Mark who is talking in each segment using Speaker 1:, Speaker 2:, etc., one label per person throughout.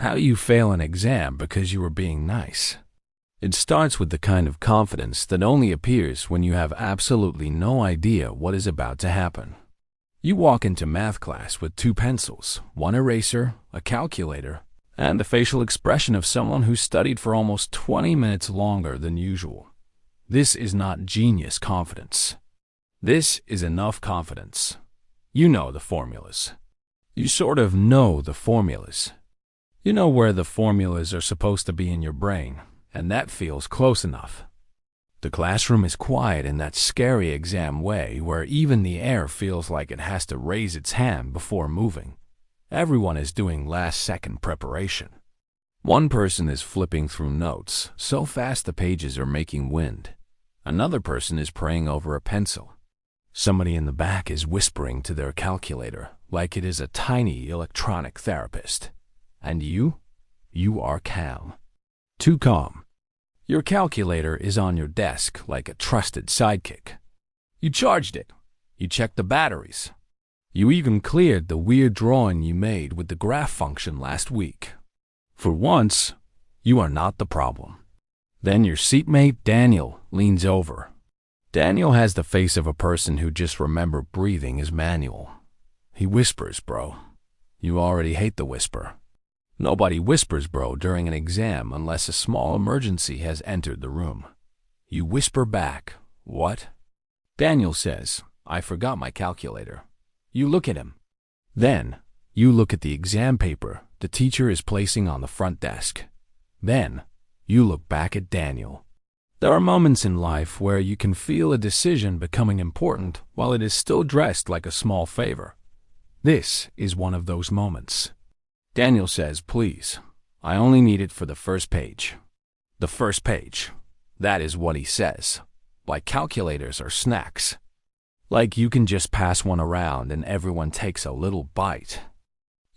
Speaker 1: How you fail an exam because you were being nice. It starts with the kind of confidence that only appears when you have absolutely no idea what is about to happen. You walk into math class with 2 pencils, 1 eraser, a calculator, and the facial expression of someone who studied for almost 20 minutes longer than usual. This is not genius confidence. This is enough confidence. You know the formulas. You sort of know the formulas. You know where the formulas are supposed to be in your brain, and that feels close enough. The classroom is quiet in that scary exam way where even the air feels like it has to raise its hand before moving. Everyone is doing last-second preparation. One person is flipping through notes so fast the pages are making wind. Another person is praying over a pencil. Somebody in the back is whispering to their calculator like it is a tiny electronic therapist. And you are calm. Too calm. Your calculator is on your desk like a trusted sidekick. You charged it. You checked the batteries. You even cleared the weird drawing you made with the graph function last week. For once, you are not the problem. Then your seatmate, Daniel, leans over. Daniel has the face of a person who just remembered breathing is manual. He whispers, bro. You already hate the whisper. Nobody whispers, bro, during an exam unless a small emergency has entered the room. You whisper back, what? Daniel says, I forgot my calculator. You look at him. Then, you look at the exam paper the teacher is placing on the front desk. Then, you look back at Daniel. There are moments in life where you can feel a decision becoming important while it is still dressed like a small favor. This is one of those moments. Daniel says, please, I only need it for the first page. The first page. That is what he says. Like calculators are snacks. Like you can just pass one around and everyone takes a little bite.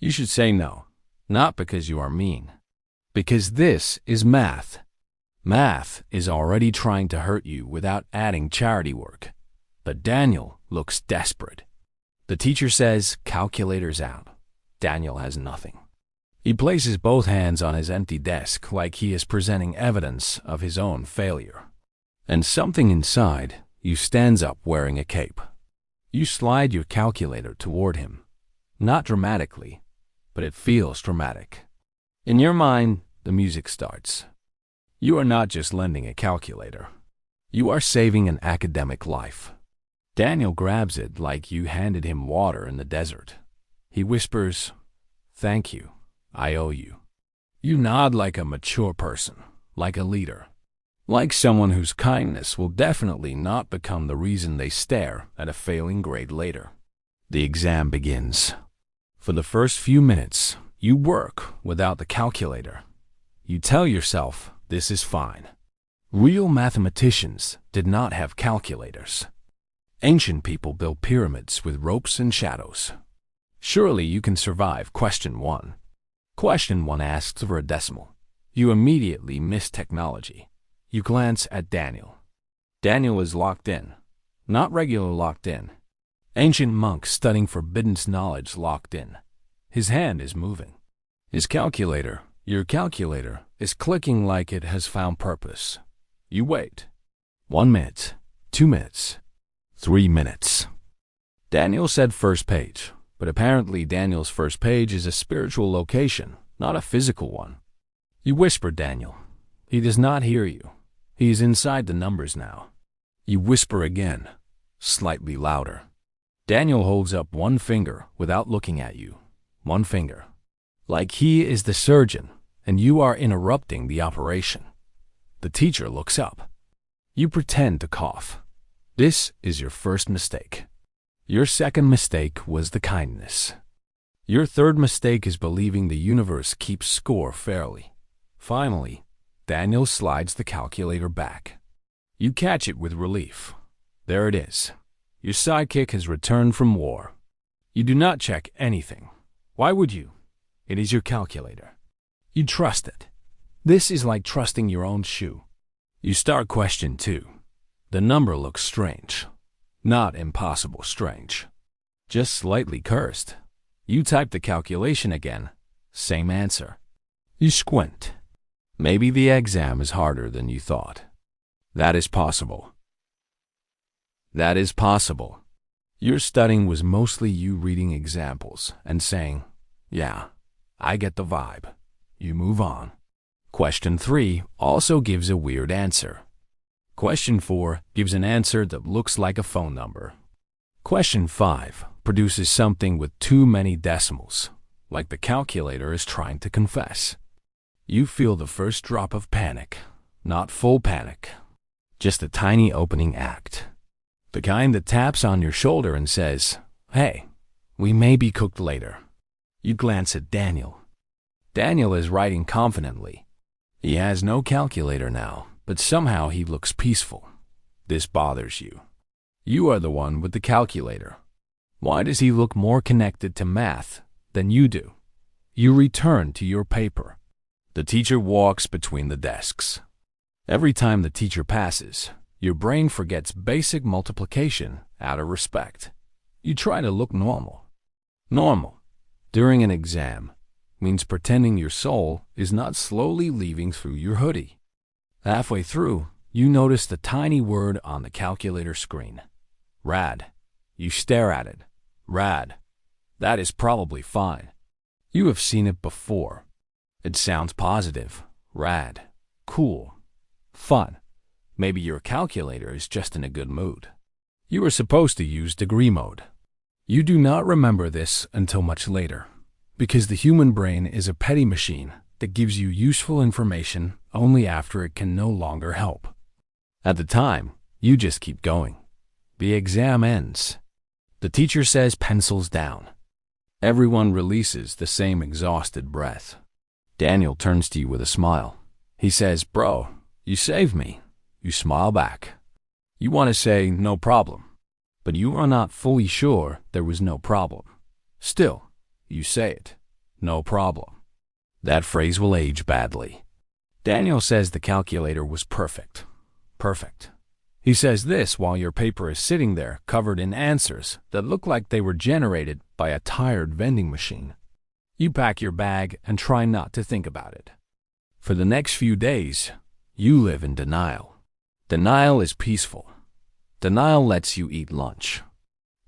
Speaker 1: You should say no, not because you are mean. Because this is math. Math is already trying to hurt you without adding charity work. But Daniel looks desperate. The teacher says, calculators out. Daniel has nothing. He places both hands on his empty desk like he is presenting evidence of his own failure. And something inside you stands up wearing a cape. You slide your calculator toward him. Not dramatically, but it feels dramatic. In your mind, the music starts. You are not just lending a calculator. You are saving an academic life. Daniel grabs it like you handed him water in the desert. He whispers, thank you. I owe you. You nod like a mature person, like a leader, like someone whose kindness will definitely not become the reason they stare at a failing grade later. The exam begins. For the first few minutes, you work without the calculator. You tell yourself this is fine. Real mathematicians did not have calculators. Ancient people built pyramids with ropes and shadows. Surely you can survive question 1. Question 1 asks for a decimal. You immediately miss technology. You glance at Daniel. Daniel is locked in. Not regular locked in. Ancient monk studying forbidden knowledge locked in. His hand is moving. His calculator, your calculator, is clicking like it has found purpose. You wait. 1 minute, 2 minutes, 3 minutes. Daniel said first page. But apparently Daniel's first page is a spiritual location, not a physical one. You whisper Daniel. He does not hear you. He is inside the numbers now. You whisper again, slightly louder. Daniel holds up one finger without looking at you. One finger. Like he is the surgeon, and you are interrupting the operation. The teacher looks up. You pretend to cough. This is your first mistake. Your second mistake was the kindness. Your third mistake is believing the universe keeps score fairly. Finally, Daniel slides the calculator back. You catch it with relief. There it is. Your sidekick has returned from war. You do not check anything. Why would you? It is your calculator. You trust it. This is like trusting your own shoe. You start question 2. The number looks strange. Not impossible strange. Just slightly cursed. You type the calculation again. Same answer. You squint. Maybe the exam is harder than you thought. That is possible. That is possible. Your studying was mostly you reading examples and saying, yeah, I get the vibe. You move on. Question 3 also gives a weird answer. Question 4 gives an answer that looks like a phone number. Question 5 produces something with too many decimals, like the calculator is trying to confess. You feel the first drop of panic, not full panic, just a tiny opening act. The kind that taps on your shoulder and says, hey, we may be cooked later. You glance at Daniel. Daniel is writing confidently. He has no calculator now, but somehow he looks peaceful. This bothers you. You are the one with the calculator. Why does he look more connected to math than you do? You return to your paper. The teacher walks between the desks. Every time the teacher passes, your brain forgets basic multiplication out of respect. You try to look normal. Normal, during an exam, means pretending your soul is not slowly leaving through your hoodie. Halfway through, you notice the tiny word on the calculator screen. Rad. You stare at it. Rad. That is probably fine. You have seen it before. It sounds positive. Rad. Cool. Fun. Maybe your calculator is just in a good mood. You are supposed to use degree mode. You do not remember this until much later, because the human brain is a petty machine that gives you useful information only after it can no longer help. At the time, you just keep going. The exam ends. The teacher says pencils down. Everyone releases the same exhausted breath. Daniel turns to you with a smile. He says, bro, you saved me. You smile back. You want to say no problem, but you are not fully sure there was no problem. Still, you say it. No problem. That phrase will age badly. Daniel says the calculator was perfect. Perfect. He says this while your paper is sitting there covered in answers that look like they were generated by a tired vending machine. You pack your bag and try not to think about it. For the next few days, you live in denial. Denial is peaceful. Denial lets you eat lunch.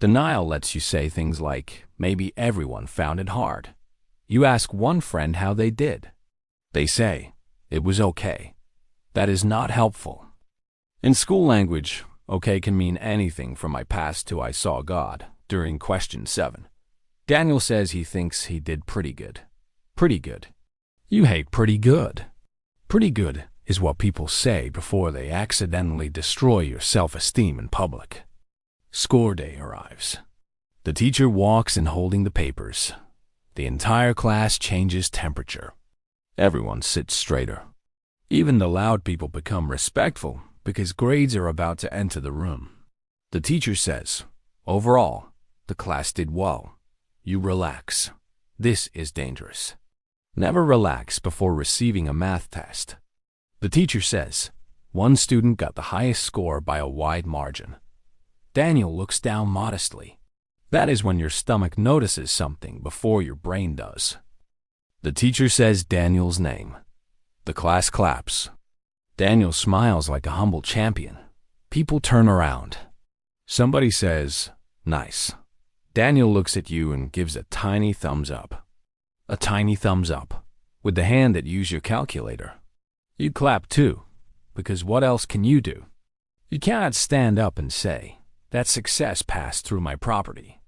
Speaker 1: Denial lets you say things like, maybe everyone found it hard. You ask one friend how they did. They say, it was okay. That is not helpful. In school language, okay can mean anything from I passed to I saw God during question 7. Daniel says he thinks he did pretty good. Pretty good. You hate pretty good. Pretty good is what people say before they accidentally destroy your self-esteem in public. Score day arrives. The teacher walks in holding the papers. The entire class changes temperature. Everyone sits straighter. Even the loud people become respectful because grades are about to enter the room. The teacher says, overall, the class did well. You relax. This is dangerous. Never relax before receiving a math test. The teacher says, one student got the highest score by a wide margin. Daniel looks down modestly. That is when your stomach notices something before your brain does. The teacher says Daniel's name. The class claps. Daniel smiles like a humble champion. People turn around. Somebody says, nice. Daniel looks at you and gives a tiny thumbs up. A tiny thumbs up, with the hand that used your calculator. You clap too, because what else can you do? You cannot stand up and say, that success passed through my property.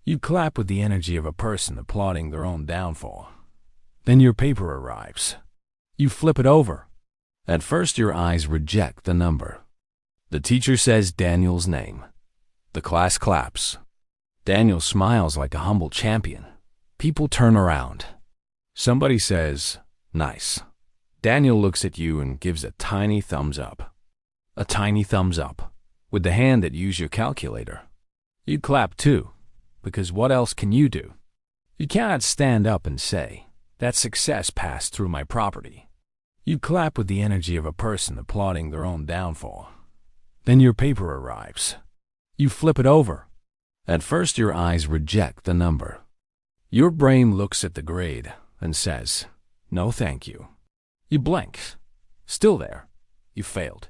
Speaker 1: You clap with the energy of a person applauding their own downfall. Then your paper arrives. You flip it over. At first your eyes reject the number. The teacher says Daniel's name. The class claps. Daniel smiles like a humble champion. People turn around. Somebody says, nice. Daniel looks at you and gives a tiny thumbs up. A tiny thumbs up, with the hand that used your calculator. You clap too, because what else can you do? You cannot stand up and say, that success passed through my property. You clap with the energy of a person applauding their own downfall. Then your paper arrives. You flip it over. At first your eyes reject the number. Your brain looks at the grade and says, No thank you. You blink. Still there. You failed.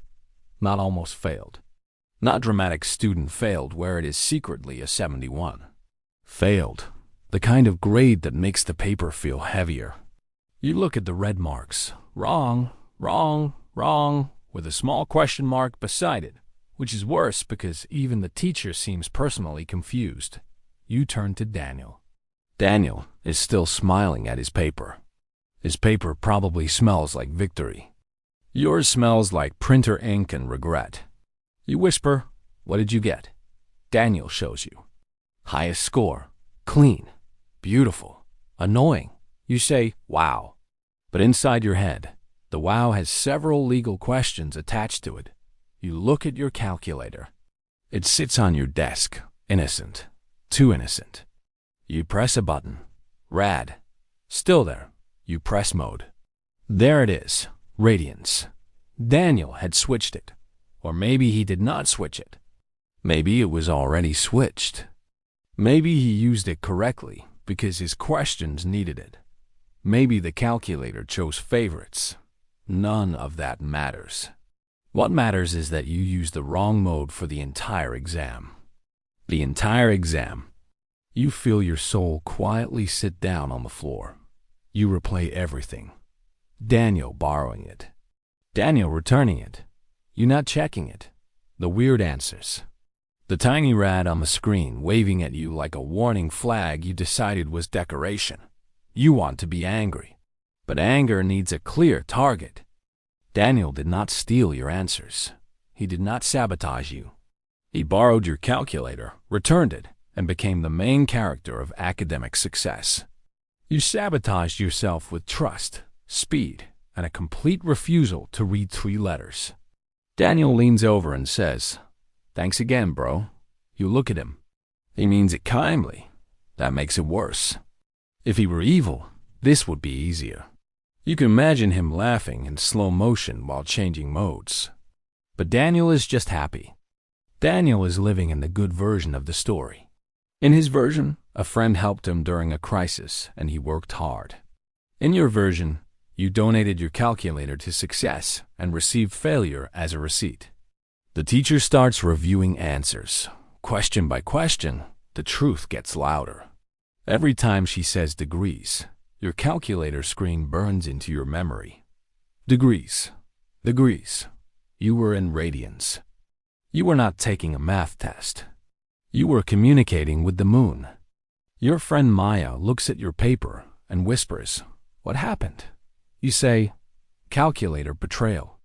Speaker 1: Not almost failed. Not dramatic student failed where it is secretly a 71. Failed. The kind of grade that makes the paper feel heavier. You look at the red marks. Wrong, wrong, wrong, with a small question mark beside it, which is worse because even the teacher seems personally confused. You turn to Daniel. Daniel is still smiling at his paper. His paper probably smells like victory. Yours smells like printer ink and regret. You whisper, "What did you get?" Daniel shows you. Highest score. Clean. Beautiful. Annoying. You say, "Wow." But inside your head, the wow has several legal questions attached to it. You look at your calculator. It sits on your desk. Innocent. Too innocent. You press a button. Rad. Still there. You press mode. There it is. Radiance. Daniel had switched it. Or maybe he did not switch it. Maybe it was already switched. Maybe he used it correctly because his questions needed it. Maybe the calculator chose favorites. None of that matters. What matters is that you used the wrong mode for the entire exam. The entire exam. You feel your soul quietly sit down on the floor. You replay everything. Daniel borrowing it. Daniel returning it. You not checking it. The weird answers. The tiny rad on the screen waving at you like a warning flag you decided was decoration. You want to be angry. But anger needs a clear target. Daniel did not steal your answers. He did not sabotage you. He borrowed your calculator, returned it, and became the main character of academic success. You sabotaged yourself with trust, speed, and a complete refusal to read 3 letters. Daniel leans over and says, "Thanks again, bro." You look at him. He means it kindly. That makes it worse. If he were evil, this would be easier. You can imagine him laughing in slow motion while changing modes. But Daniel is just happy. Daniel is living in the good version of the story. In his version, a friend helped him during a crisis and he worked hard. In your version, you donated your calculator to success and received failure as a receipt. The teacher starts reviewing answers. Question by question, the truth gets louder. Every time she says degrees, your calculator screen burns into your memory. Degrees. Degrees. You were in radians. You were not taking a math test. You were communicating with the moon. Your friend Maya looks at your paper and whispers, "What happened?" You say, "Calculator betrayal."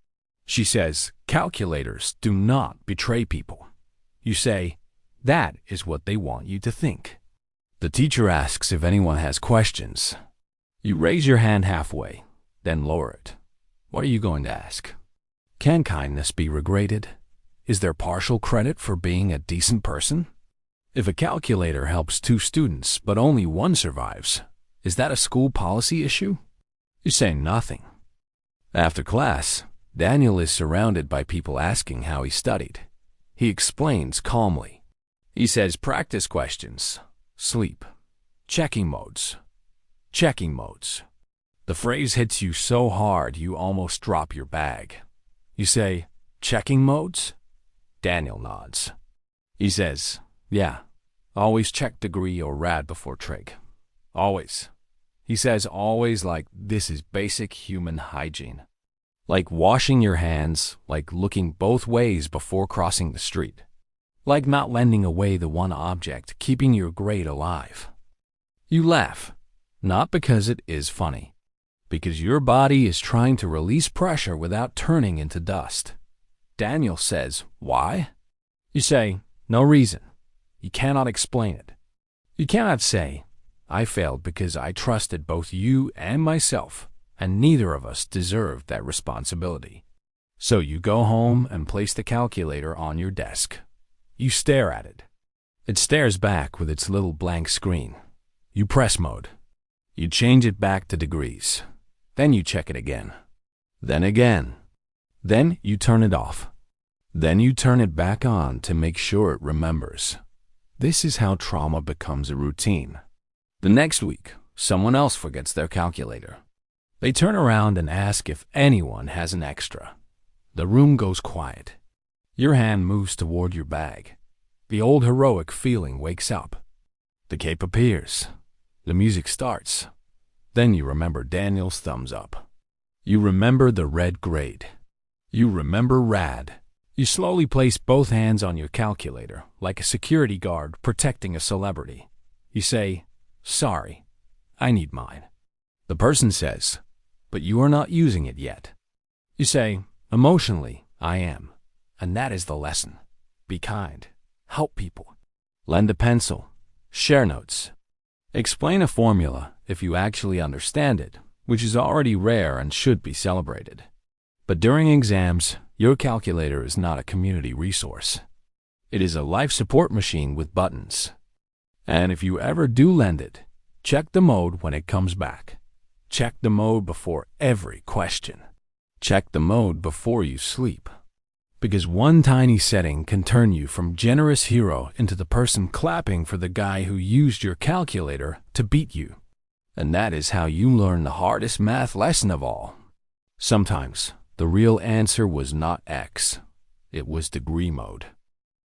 Speaker 1: She says, "Calculators do not betray people." You say, "That is what they want you to think." The teacher asks if anyone has questions. You raise your hand halfway, then lower it. What are you going to ask? Can kindness be regraded? Is there partial credit for being a decent person? If a calculator helps 2 students but only 1 survives, is that a school policy issue? You say nothing. After class, Daniel is surrounded by people asking how he studied. He explains calmly. He says practice questions, sleep, checking modes, checking modes. The phrase hits you so hard you almost drop your bag. You say, "Checking modes?" Daniel nods. He says, "Yeah, always check degree or rad before trig. Always." He says always like this is basic human hygiene. Like washing your hands, like looking both ways before crossing the street. Like not lending away the one object keeping your grade alive. You laugh, not because it is funny, because your body is trying to release pressure without turning into dust. Daniel says, "Why?" You say, "No reason." You cannot explain it. You cannot say, "I failed because I trusted both you and myself, and neither of us deserved that responsibility." So you go home and place the calculator on your desk. You stare at it. It stares back with its little blank screen. You press mode. You change it back to degrees. Then you check it again. Then again. Then you turn it off. Then you turn it back on to make sure it remembers. This is how trauma becomes a routine. The next week, someone else forgets their calculator. They turn around and ask if anyone has an extra. The room goes quiet. Your hand moves toward your bag. The old heroic feeling wakes up. The cape appears. The music starts. Then you remember Daniel's thumbs up. You remember the red grade. You remember RAD. You slowly place both hands on your calculator, like a security guard protecting a celebrity. You say, "Sorry, I need mine." The person says, "But you are not using it yet." You say, "Emotionally, I am." And that is the lesson. Be kind. Help people. Lend a pencil. Share notes. Explain a formula if you actually understand it, which is already rare and should be celebrated. But during exams, your calculator is not a community resource. It is a life support machine with buttons. And if you ever do lend it, check the mode when it comes back. Check the mode before every question. Check the mode before you sleep. Because one tiny setting can turn you from generous hero into the person clapping for the guy who used your calculator to beat you. And that is how you learn the hardest math lesson of all. Sometimes the real answer was not X, it was degree mode.